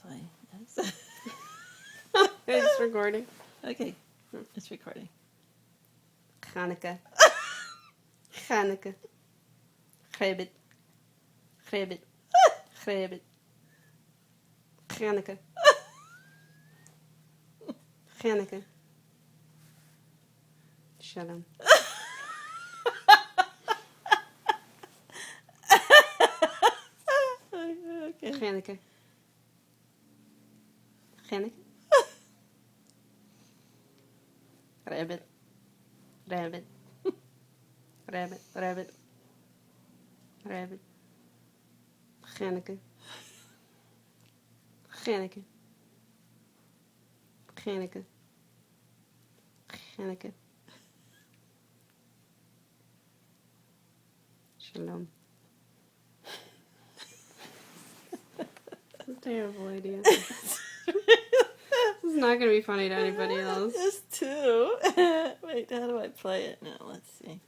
play. Yes. It's recording. Okay, it's recording. Ganneke. Ganneke. Grebbit. Grebbit. Grebbit. Ganneke. Ganneke. Shalom. Okay. Ganneke. Ganneke. Rabbit. Rabbit. Rabbit. Rabbit. Rabbit. Ganneke. Ganneke. Ganneke. Ganneke. Shalom. That's a terrible idea. This is not going to be funny to anybody else. This too. Wait, how do I play it now? Let's see.